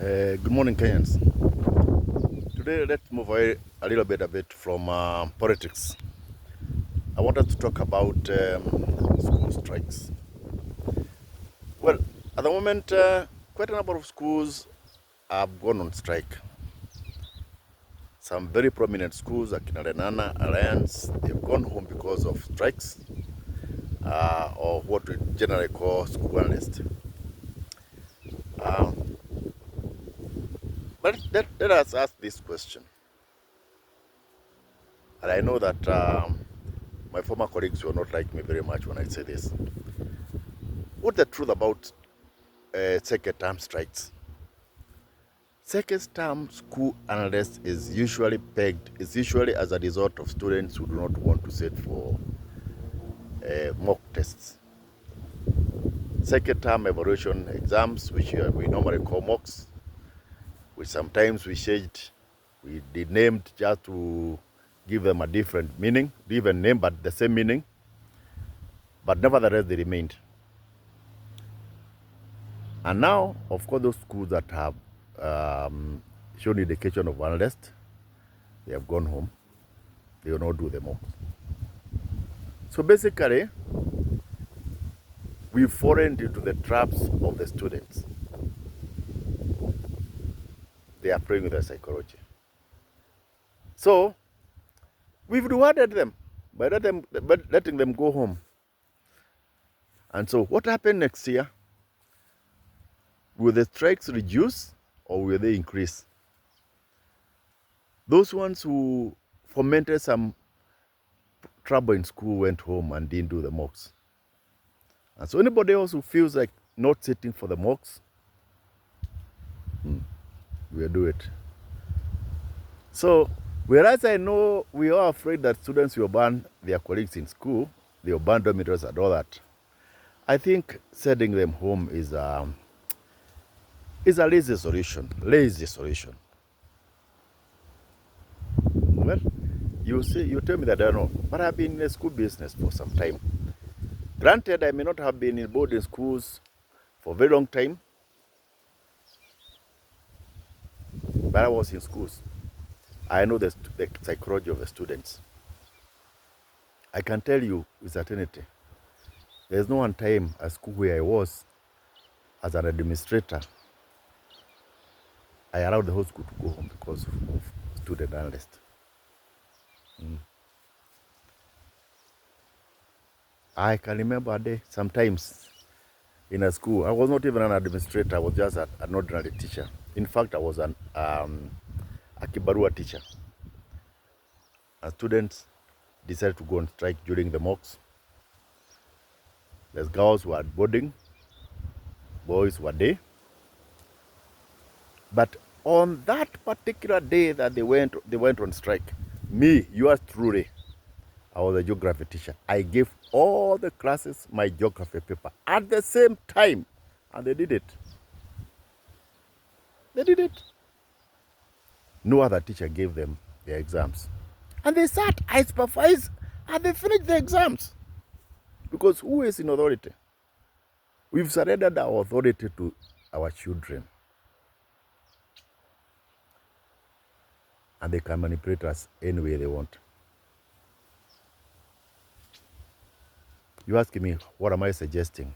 Good morning, Kenyans. Today, let's move away a little bit from politics. I want us to talk about school strikes. Well, at the moment, quite a number of schools have gone on strike. Some very prominent schools, like Lenana, Alliance, they've gone home because of strikes, or what we generally call school unrest. Um, but let us ask this question. And I know that my former colleagues will not like me very much when I say this. What's the truth about second term strikes? Second term school unrest is usually as a result of students who do not want to sit for mock tests. Second term evaluation exams, which we normally call mocks, which sometimes we did named just to give them a different meaning, different name but the same meaning, but nevertheless they remained. And now, of course, those schools that have shown indication of unrest, they have gone home. They will not do them more. So basically, we've fallen into the traps of the students. They are playing with their psychology. So we've rewarded them by letting them go home. And so what happened next year? Will the strikes reduce or will they increase? Those ones who fomented some trouble in school went home and didn't do the mocks. And so anybody else who feels like not sitting for the mocks, we'll do it. So, whereas I know we are afraid that students will ban their colleagues in school, they'll ban dormitories and all that, I think sending them home is a lazy solution. Well, you tell me that I don't know, but I've been in the school business for some time. Granted, I may not have been in boarding schools for a very long time, but I was in schools. I know the psychology of the students. I can tell you with certainty, there's no one time at school where I was as an administrator, I allowed the whole school to go home because of student unrest. I can remember a day, sometimes in a school, I was not even an administrator, I was just an ordinary teacher. In fact, I was a kibarua teacher. And students decided to go on strike during the mocks. The girls were boarding, boys were day. But on that particular day that they went on strike, me, yours truly, I was a geography teacher. I gave all the classes my geography paper at the same time, and they did it. They did it. No other teacher gave them their exams. And they sat, I supervised, and they finished the exams. Because who is in authority? We've surrendered our authority to our children. And they can manipulate us any way they want. You ask me, what am I suggesting?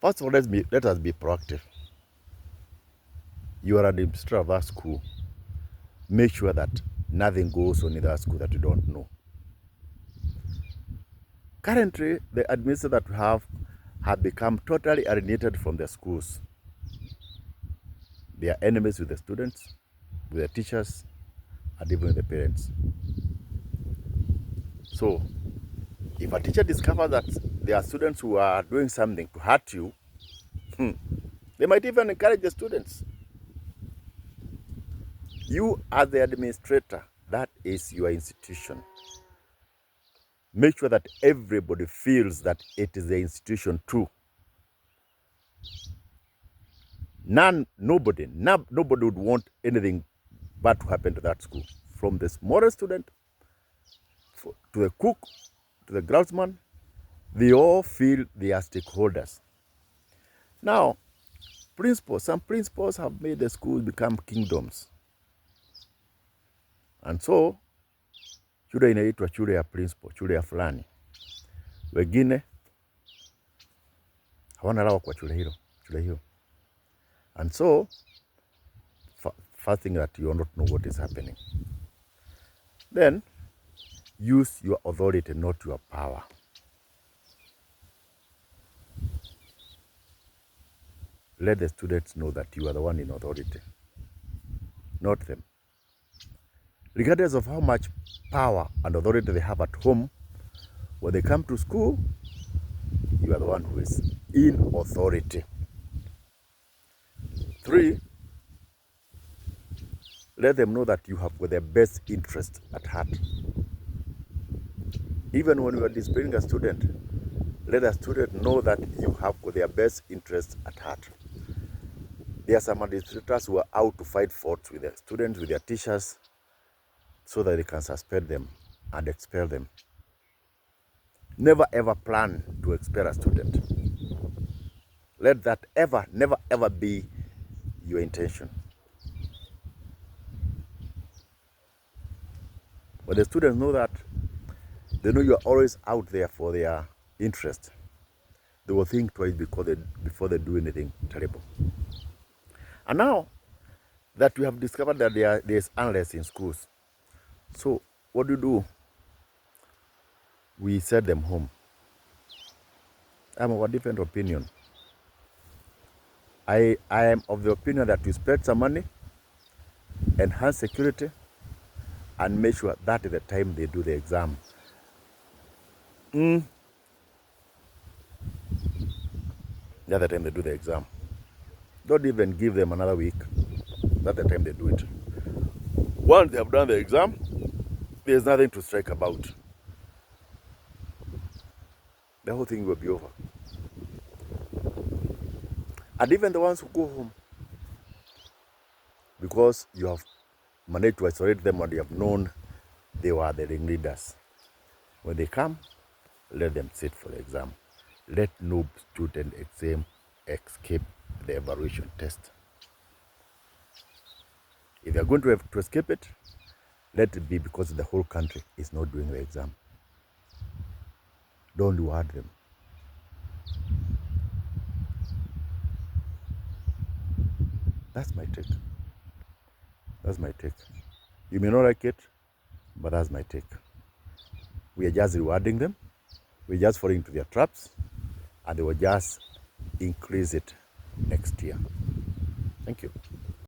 First of all, let us be proactive. You are an administrator of that school. Make sure that nothing goes on in that school that you don't know. Currently, the administrators that we have become totally alienated from their schools. They are enemies with the students, with the teachers, and even with the parents. So, if a teacher discovers that there are students who are doing something to hurt you, they might even encourage the students. You as the administrator, that is your institution. Make sure that everybody feels that it is the institution too. Nobody would want anything bad to happen to that school. From the smallest student to the cook, to the groundsman, they all feel they are stakeholders. Now, Some principals have made the schools become kingdoms. And so, shule inaitwa shule ya principal, shule ya fulani. Wengine hawana rawa kwa shule hiyo. And so, first thing that you not know what is happening. Then, use your authority, not your power. Let the students know that you are the one in authority, not them. Regardless of how much power and authority they have at home, when they come to school, you are the one who is in authority. 3, let them know that you have got their best interest at heart. Even when you are disciplining a student, let a student know that you have got their best interest at heart. There are some administrators who are out to fight faults with their students, with their teachers, so that they can suspend them and expel them. Never ever plan to expel a student. Let that never ever be your intention. But the students know that, they know you are always out there for their interest. They will think twice before they do anything terrible. And now that we have discovered that there is unrest in schools, so what do? We send them home. I'm of a different opinion. I am of the opinion that we spend some money, enhance security, and make sure that at the time they do the exam. The other time they do the exam. Don't even give them another week. That's the time they do it. Once they have done the exam, there's nothing to strike about. The whole thing will be over. And even the ones who go home, because you have managed to isolate them and you have known they were the ringleaders, when they come, let them sit for the exam. Let no student exam escape the evaluation test. If they are going to escape it, let it be because the whole country is not doing the exam. Don't reward them. That's my take. That's my take. You may not like it, but that's my take. We are just rewarding them. We're just falling into their traps, and they will just increase it next year. Thank you.